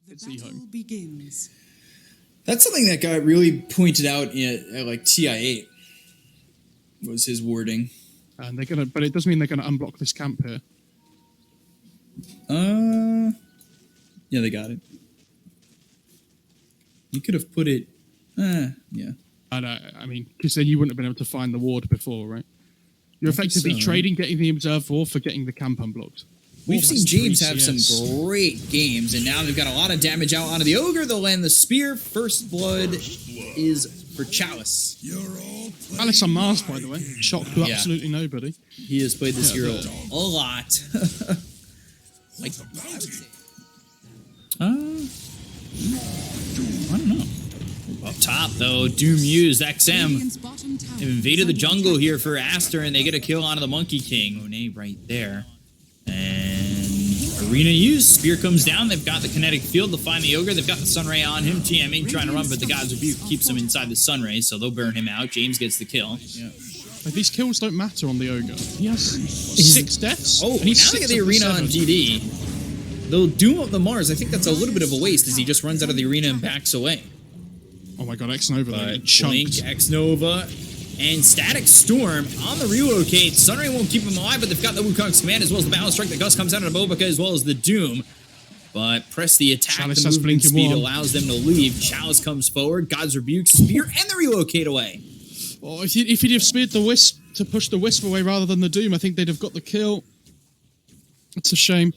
It's Ehome. Begins. That's something that got really pointed out at like TI8. Was his wording. And they're gonna, but it does mean they're gonna unblock this camp here. Yeah, they got it. You could have put it. Yeah. I mean, because then you wouldn't have been able to find the ward before, right? You're effectively trading getting the observed ward for getting the camp unblocked. We've seen James have some great games, and now they've got a lot of damage out onto the Ogre. They'll land the Spear. First blood is for Chalice. Chalice on Mars, by the way. Shocked to absolutely nobody. He has played this hero a lot. Like, I don't know. Up top, though, Doom used XM. They've invaded the jungle here for Aster, and they get a kill onto the Monkey King. One right there. And Arena used. Spear comes down. They've got the kinetic field to find the Ogre. They've got the Sunray on him. TMing, trying to run, but the God's Rebuke keeps him inside the Sunray, so they'll burn him out. James gets the kill. Yeah. Like, these kills don't matter on the Ogre. He has 6 deaths. Oh, now they get the Arena on GD. They'll Doom up the Mars. I think that's a little bit of a waste as he just runs out of the Arena and backs away. Oh my god, X-Nova there. Blink, X-Nova, and Static Storm on the relocate. Sunray won't keep him alive, but they've got the Wukong's command as well as the Balance Strike. The Gust comes out of Bobica as well as the Doom. But press the attack. Chalice the movement speed allows them to leave. Chalice comes forward. God's Rebuke, Spear, and the relocate away. Well, if he'd have speared the Wisp to push the Wisp away rather than the Doom, I think they'd have got the kill. It's a shame.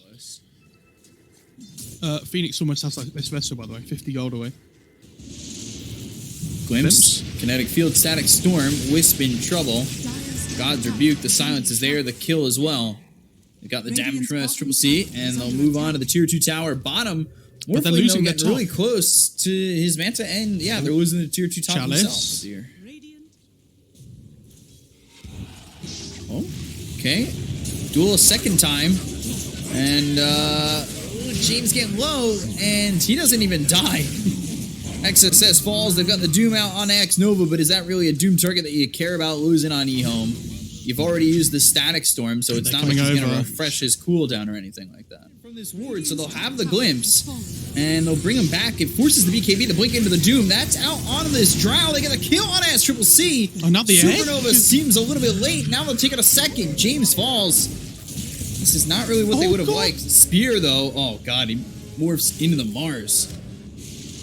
Phoenix almost has like this vessel, by the way. 50 gold away. Glimpse. Kinetic Field, Static Storm. Wisp in trouble. God's Rebuke. The silence is there. The kill as well. They got the damage from SCCC, and they'll move on to the tier 2 tower. Bottom. But they're losing getting really close to his Manta, and yeah, they're losing the tier 2 top themselves here. Oh, okay. Duel a second time, and James getting low, and he doesn't even die. XSS falls. They've got the Doom out on X-Nova, but is that really a Doom target that you care about losing on Ehome? You've already used the Static Storm, so it's not like he's going to refresh his cooldown or anything like that. From this ward, so they'll have the Glimpse, and they'll bring him back. It forces the BKB to blink into the Doom. That's out onto this Drow. They get a kill on SCCC. Oh, not the Supernova seems a little bit late. Now they'll take it a second. James falls. This is not really what they would have liked. Spear, though. Oh, God. He morphs into the Mars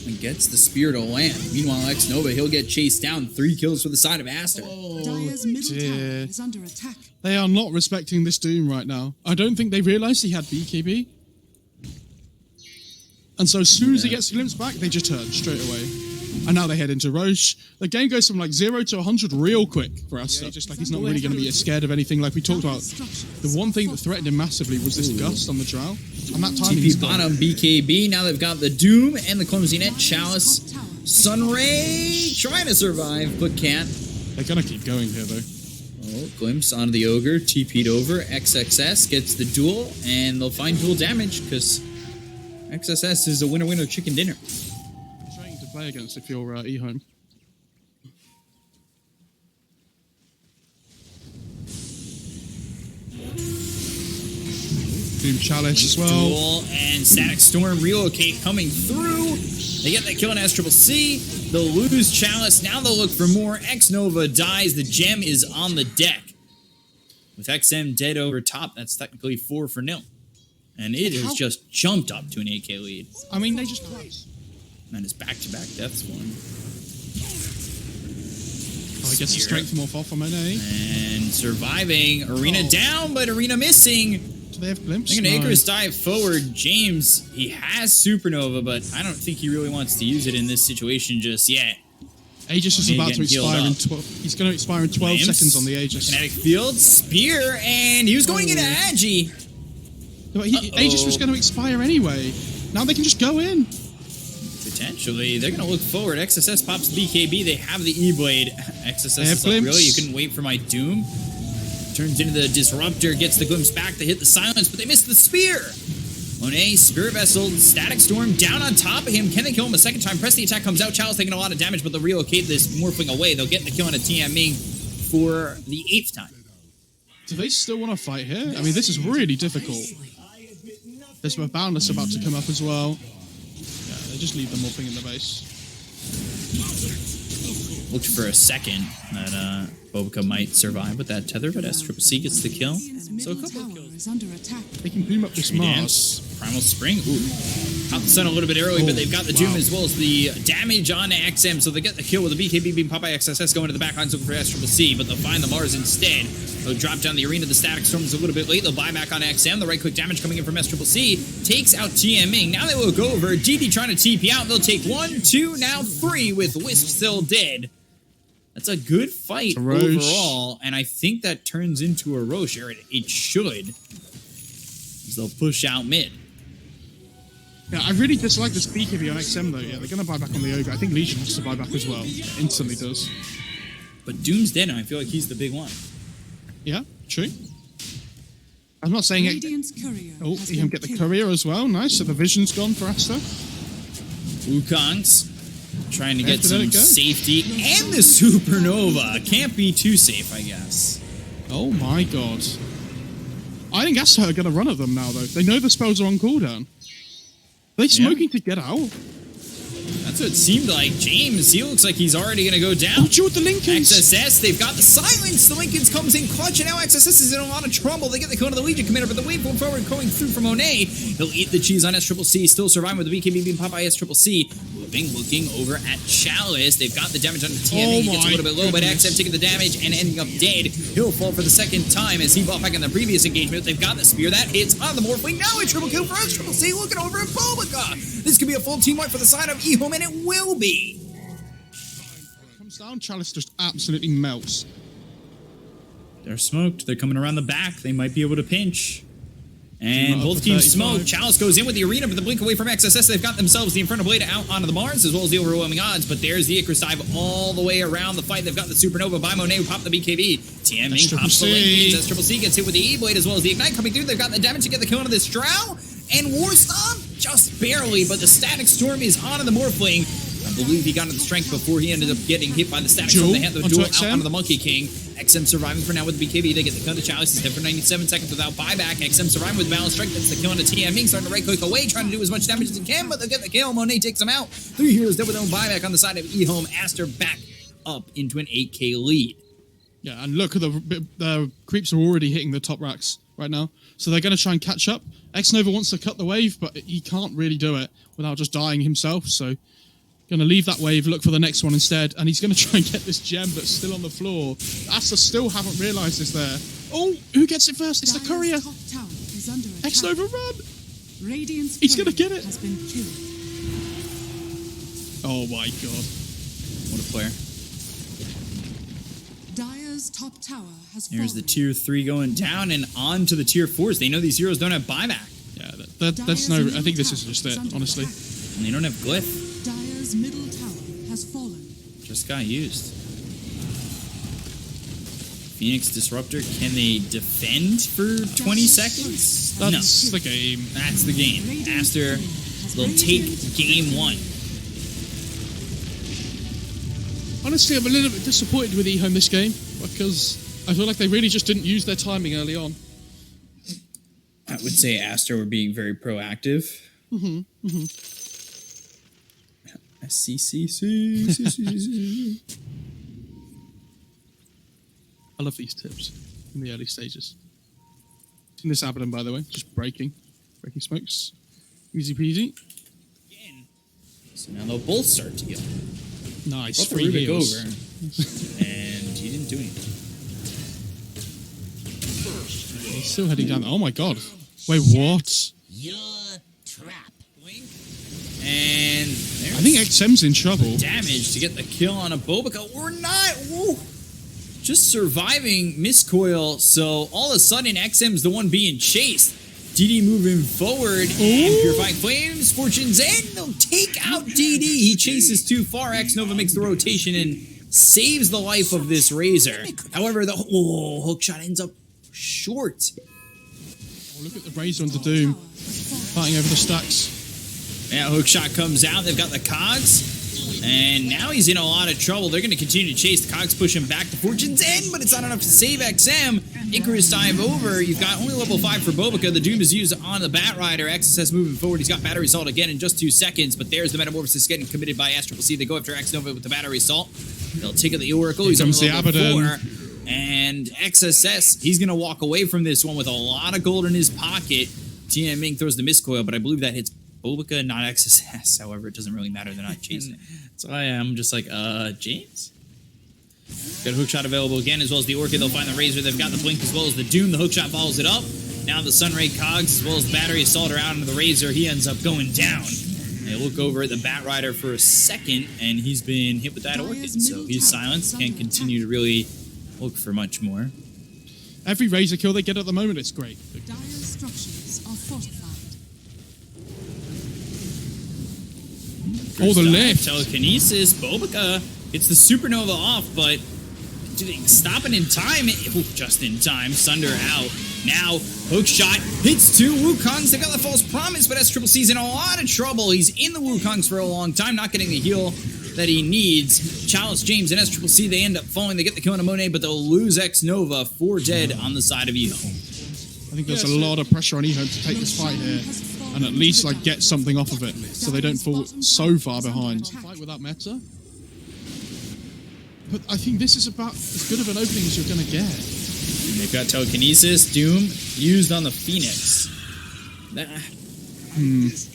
and gets the Spear to land. Meanwhile, X-Nova, he'll get chased down. 3 kills for the side of Aster. Dire's middle tower is under attack. They are not respecting this Doom right now. I don't think they realized he had BKB. And so as soon as he gets the Glimpse back, they just turn straight away. And now they head into Roche. The game goes from like 0 to 100 real quick for Aster. Yeah, just like he's not really going to be scared of anything like we talked about. The one thing that threatened him massively was this Gust on the Drow. And that time he's bottom BKB. Now they've got the Doom and the Clumsy Net. Chalice. Sunray trying to survive, but can't. They're going to keep going here though. Oh, Glimpse onto the Ogre. TP'd over. XXS gets the duel, and they'll find dual damage because XSS is a winner-winner chicken dinner. Trying to play against if you're Ehome. Doom Chalice as well. Duel and Static Storm relocate coming through. They get that kill on SCCC. They'll lose Chalice. Now they'll look for more. X-Nova dies. The gem is on the deck. With XM dead over top, that's technically 4-0. And it has just jumped up to an 8k lead. I mean, they just collapse. And it's back-to-back deaths for him. Oh, he gets the strength morph off from NA. And surviving. Arena down, but Arena missing. Do they have Glimpse? I'm going to Acres dive forward. James, he has Supernova, but I don't think he really wants to use it in this situation just yet. Aegis is about to expire in 12. He's going to expire in 12 seconds on the Aegis. Kinetic Field, Spear, and he was going into Agi. But Aegis was going to expire anyway. Now they can just go in. Potentially. They're going to look forward. XSS pops the BKB. They have the E-Blade. XSS is like, really? You couldn't wait for my Doom? Turns into the Disruptor, gets the Glimpse back to hit the silence, but they missed the Spear. Monet, Spirit Vessel, Static Storm down on top of him. Can they kill him a second time? Press the attack comes out. Chalice taking a lot of damage, but they'll relocate this Morphling away. They'll get the kill on a TMing for the 8th time. Do they still want to fight here? I mean, this is really difficult. There's a Boundless about to come up as well. They just leave them mopping in the base. Looked for a second that Bobica might survive with that tether, but SCCC gets the kill. So a couple of kills. Is under attack. They can boom up this Mars. Primal Spring. Ooh. Out the sun a little bit early, but they've got the Doom as well as the damage on XM, so they get the kill with the BKB being popped by XSS going to the backlines looking for SCCC, but they'll find the Mars instead. They'll drop down the arena. The Static Storm is a little bit late. They'll buy back on XM. The right-click damage coming in from SCCC takes out TMing. Now they will go over. DD trying to TP out. They'll take 1, 2, now 3 with Wisp still dead. That's a good fight overall, and I think that turns into a Roche, or it should, as they'll push out mid. Yeah, I really dislike this BKB on XM though. Yeah, they're going to buy back on the Ogre. I think Legion has to buy back as well. Yeah, instantly does. But Doom's dead, and I feel like he's the big one. Yeah, true. I'm not saying it. Oh, you can get the courier as well. Nice. So the vision's gone for Aster. Wukong's trying to get some safety, and the Supernova. Can't be too safe, I guess. Oh my god. I think Aster are going to run at them now, though. They know the spells are on cooldown. Are they smoking to get out? That's what it seemed like. James, he looks like he's already going to go down. Oh, with the Lincolns. XSS, they've got the silence. The Lincolns comes in clutch, and now XSS is in a lot of trouble. They get the kill to the Legion commander, but the wave forward going through from Monet. He'll eat the cheese on SCCC, still surviving with the BKB being popped by SCCC. Looking over at Chalice. They've got the damage on the TME. He gets a little bit low, but XM taking the damage and ending up dead. He'll fall for the second time as he bought back in the previous engagement. They've got the spear that hits on the Morphling. Now a triple kill for SCCC. Looking over at Bobica. This could be a full team wipe for the side of Ehome, and it will be. Comes down, Chalice just absolutely melts. They're smoked. They're coming around the back. They might be able to pinch. And both teams smoke. Chalice goes in with the arena, but the blink away from XSS. They've got themselves the Inferno Blade out onto the Mars, as well as the overwhelming odds. But there's the Icarus dive all the way around the fight. They've got the Supernova by Monet, who popped the BKB. TMing pops the lane. SCCC gets hit with the E-Blade, as well as the Ignite coming through. They've got the damage to get the kill onto this Drow. And Warstomp, just barely, but the Static Storm is onto the Morphling. I believe he got into the strength before he ended up getting hit by the Static Storm. They had the duel out onto the Monkey King. XM surviving for now with the BKB. They get the kill to Chalice. He's dead for 97 seconds without buyback. XM surviving with Balance Strength. That's the kill on the TMing. Starting to right-click away, trying to do as much damage as he can, but they'll get the kill. Monet takes him out. 3 heroes dead with no buyback on the side of Ehome. Aster back up into an 8k lead. Yeah, and look at the creeps are already hitting the top racks right now. So they're going to try and catch up. X-Nova wants to cut the wave, but he can't really do it without just dying himself. So going to leave that wave, look for the next one instead. And he's going to try and get this gem that's still on the floor. Aster still haven't realised it's there. Oh, who gets it first? It's the courier. X-Nova, run! He's going to get it. Oh my god. What a player. Dire's top tower has Here's the tier 3 going down and on to the tier 4s. They know these heroes don't have buyback. Yeah, that's no... I think this is just it, honestly. And they don't have glyph. Dire's middle tower has fallen. Just got used. Phoenix Disruptor, can they defend for 20 seconds? That's the game. That's the game. Aster will take game 1. Honestly, I'm a little bit disappointed with Ehome this game because I feel like they really just didn't use their timing early on. I would say Aster were being very proactive. SCCC. I love these tips in the early stages. Seen this Abaddon, by the way, just breaking smokes. Easy peasy. So now they'll both start together. Nice. Free Rubik over. And he didn't do anything. He's still heading down. Oh my god. Wait, what? Your trap. And I think XM's in trouble. Damage to get the kill on a Bobica or not. Whoa. Just surviving Miscoil. So all of a sudden XM's the one being chased. DD moving forward and Purifying Flames, Fortune's in. They'll take out DD. He chases too far. X-Nova makes the rotation and saves the life of this Razor. However, the hookshot ends up short. Oh, look at the Razor on the Doom. Fighting over the stacks. Yeah, hookshot comes out. They've got the cogs. And now he's in a lot of trouble. They're going to continue to chase. The Cogs push him back to Fortune's End, but it's not enough to save XM. Icarus dive over. You've got only level 5 for Bobica. The Doom is used on the Batrider. XSS moving forward. He's got Battery Assault again in just 2 seconds, but there's the Metamorphosis getting committed by SCCC. They go after X-Nova with the Battery Assault. They'll take out the Oracle. He's on level 4. And XSS, he's going to walk away from this one with a lot of gold in his pocket. TM Ming throws the Miscoil, but I believe that hits Bobica, not XSS. However, it doesn't really matter. They're not chasing it. So I am just like, James? Got a hookshot available again, as well as the Orchid. They'll find the Razor. They've got the Blink as well as the Doom. The hookshot follows it up. Now the Sunray Cogs, as well as the Battery Assault, are out into the Razor. He ends up going down. They look over at the Batrider for a second, and he's been hit with that Orchid. So he's silenced. Can't continue to really look for much more. Every Razor kill they get at the moment, it's great. Dire structures are fortified. Oh, the lift. Telekinesis. Bobica hits the Supernova off, but stopping in time. Just in time. Sunder out. Now, hookshot hits 2 Wukongs. They got the false promise, but SCCC's in a lot of trouble. He's in the Wukongs for a long time, not getting the heal that he needs. Chalice, James, and SCCC, they end up falling. They get the kill on Monet, but they'll lose X-Nova. 4 dead on the side of Ehome. I think there's a lot of pressure on Ehome to take this fight here and at least like get something off of it so they don't fall so far behind. Fight without meta. But I think this is about as good of an opening as you're going to get. And they've got Telekinesis, Doom, used on the Phoenix.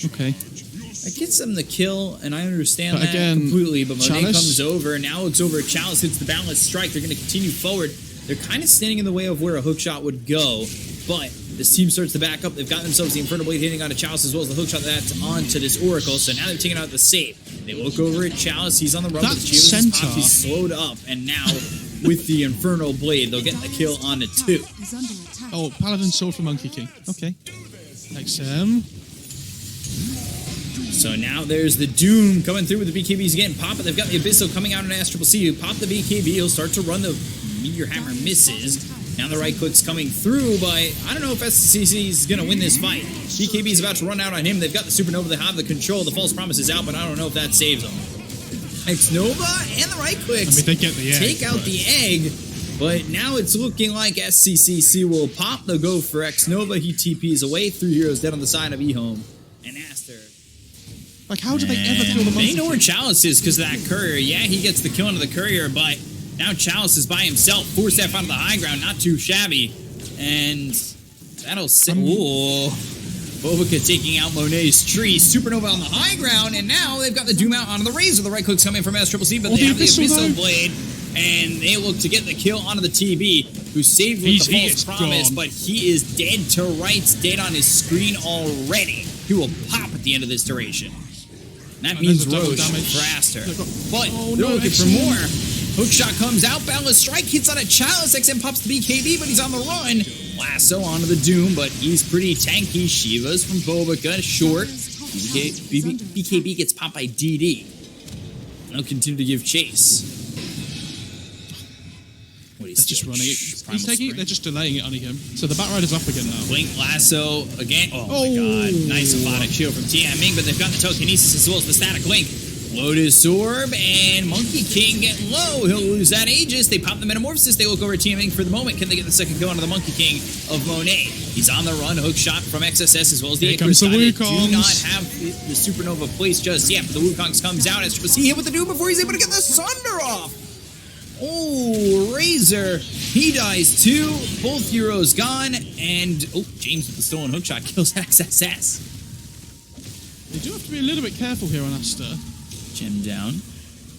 Okay. That gets them the kill, and I understand But that again, completely, but Monet Chalice? comes over, now looks over at Chalice, hits the Balance Strike. They're going to continue forward. They're kind of standing in the way of where a hookshot would go, but this team starts to back up. They've got themselves the Inferno Blade hitting onto Chalice as well as the hookshot that's onto this Oracle, so now they've taken out the save. They look over at Chalice, he's on the run, That but the Chivas center. he's slowed up, and now with the Inferno Blade, they'll get the kill onto 2. Is under attack. Oh, Paladin Sword for Monkey King. Okay. XM. So now there's the Doom coming through with the BKBs again. Pop it. They've got the Abyssal coming out on SCCC. You pop the BKB, he'll start to run the Meteor Hammer misses. Now the right click's coming through, but I don't know if SCCC is going to win this fight. BKB is about to run out on him. They've got the Supernova. They have the control. The False Promise is out, but I don't know if that saves them. X-Nova and the right clicks. I mean, they get the egg. Take out the egg, but now it's looking like SCCC will pop. They'll go for X-Nova. He TPs away. 3 heroes dead on the side of Ehome. And Aster. Like, how do they ever kill the Monkey They know where King? Chalice is because of that courier. Yeah, he gets the kill into the courier, but now Chalice is by himself. 4-step onto the high ground, not too shabby. And that'll sit. Ooh. Bobica taking out Monet's tree. Supernova on the high ground, and now they've got the Doom out onto the Razor. The right click's coming from SCCC, but they have the Abyssal Blade. And they look to get the kill onto the TB, who saved with the false promise, but he is dead to rights, dead on his screen already. He will pop at the end of this duration. And that means Roche for Aster. But they're looking for more. Hookshot comes out, Balance Strike hits on a Chalice. XM pops the BKB, but he's on the run. Lasso onto the Doom, but he's pretty tanky. Shiva's from Bobica, short. BKB gets popped by DD. They'll continue to give chase. They're just running it. He's taking it, they're just delaying it on him. So the Batrider's up again now. Blink Lasso again. Oh my god. Nice aphotic shield from TM Ming, but they've got the Telekinesis as well as the Static Link. Lotus Orb and Monkey King getting low. He'll lose that Aegis. They pop the Metamorphosis. They look over at TM Ming for the moment. Can they get the second kill onto the Monkey King of Monet? He's on the run. Hookshot from XSS as well as the Icarus. Here comes the Do Wukongs. not have the Supernova placed just yet, but the Wukongs comes out. SCCC hit with the Doom before he's able to get the Sunder off. Oh, Razor. He dies too. Both heroes gone. And, James with the stolen hookshot kills XSS. They do have to be a little bit careful here on Aster. Gem down.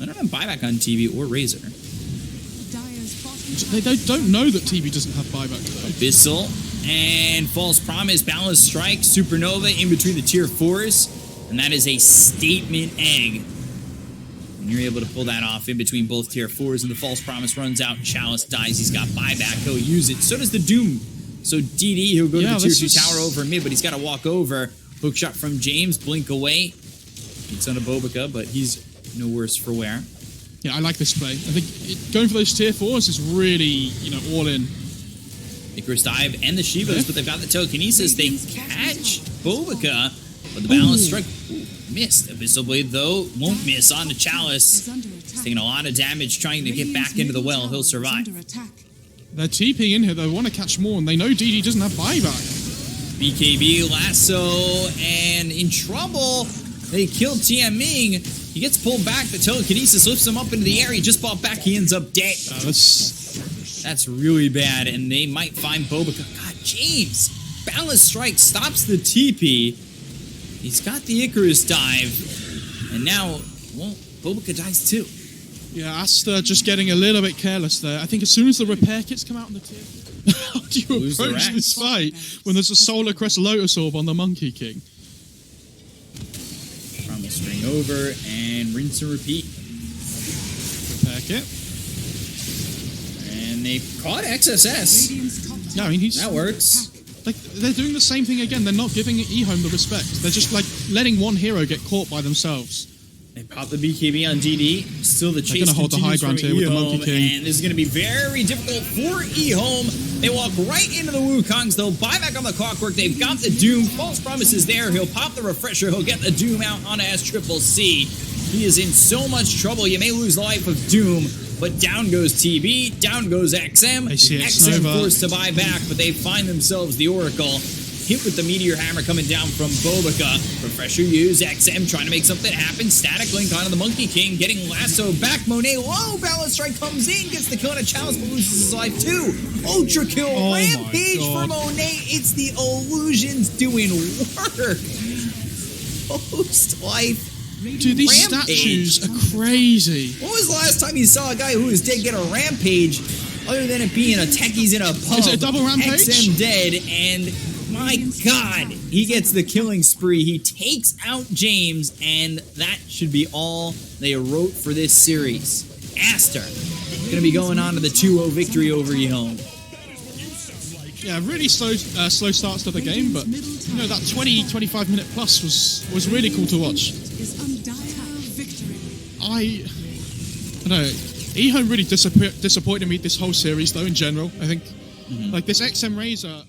I don't have buyback on TV or Razor. Dire's bottom They don't know that TB doesn't have buyback though. Abyssal and False Promise, Balance Strike, Supernova in between the tier 4s. And that is a statement egg. And you're able to pull that off in between both tier 4s, and the False Promise runs out, and Chalice dies. He's got buyback. He'll use it. So does the Doom. So DD, he'll go to the tier 2 tower over mid, but he's got to walk over. Hookshot from James, blink away. It's on a Bobica, but he's no worse for wear. Yeah, I like this play. I think going for those tier 4s is really, all in. Icarus dive and the Shivas, but they've got the Telekinesis. They catch Bobica, but the Balance Strike missed. Abyssal Blade, though, won't miss on the Chalice. Is under He's attack. taking a lot of damage trying to get back into the well. He'll survive. Under attack. They're TPing in here. They want to catch more, and they know DD doesn't have buyback. BKB, lasso, and in trouble. They kill Tian Ming. He gets pulled back. The telekinesis lifts him up into the air. He just bought back. He ends up dead. That's really bad, and they might find Bobica. God, James! Ballast Strike stops the TP. He's got the Icarus dive, and now, well, Bobica dies too. Yeah, Aster just getting a little bit careless there. I think as soon as the repair kits come out on the tier, how do you Lose the approach rack. this fight when there's a Solar Crest Lotus Orb on the Monkey King? Promise ring over, and rinse and repeat. Repair kit. And they caught XSS. Radiant's top tower. Yeah, I mean, he's... That works. Like, they're doing the same thing again. They're not giving Ehome the respect. They're just, like, letting one hero get caught by themselves. They pop the BKB on DD. Still the chase gonna hold the high continues ground from here with the Ehome, Monkey King. and this is going to be very difficult for Ehome. They walk right into the Wukongs. They'll buy back on the Clockwork. They've got the Doom. False Promise is there. He'll pop the Refresher. He'll get the Doom out on SCCC. He is in so much trouble. You may lose the life of Doom, but down goes TB. Down goes XM. I see it, XM Snova. forced to buy back, but they find themselves the Oracle. Hit with the Meteor Hammer coming down from Bobica. Refresher use, XM trying to make something happen. Static Link onto the Monkey King, getting lasso back. Monet low, Balance Strike comes in, gets the kill on a Chalice, but loses his life too. Ultra kill, Oh my Rampage for God. Monet. It's the illusions doing work. Post-life. Dude, these Rampage. statues are crazy. When was the last time you saw a guy who was dead get a Rampage, other than it being a techies in a pub? Is it a double Rampage? XM dead, and my God, he gets the killing spree. He takes out James, and that should be all they wrote for this series. Aster going to be going on to the 2-0 victory over Ehome. Yeah, really slow starts to the game, but you know that 20-25 minute plus was really cool to watch. Is under attack. Victory. I don't know. Ehome really disappointed me this whole series, though. In general, I think like this XM Razor.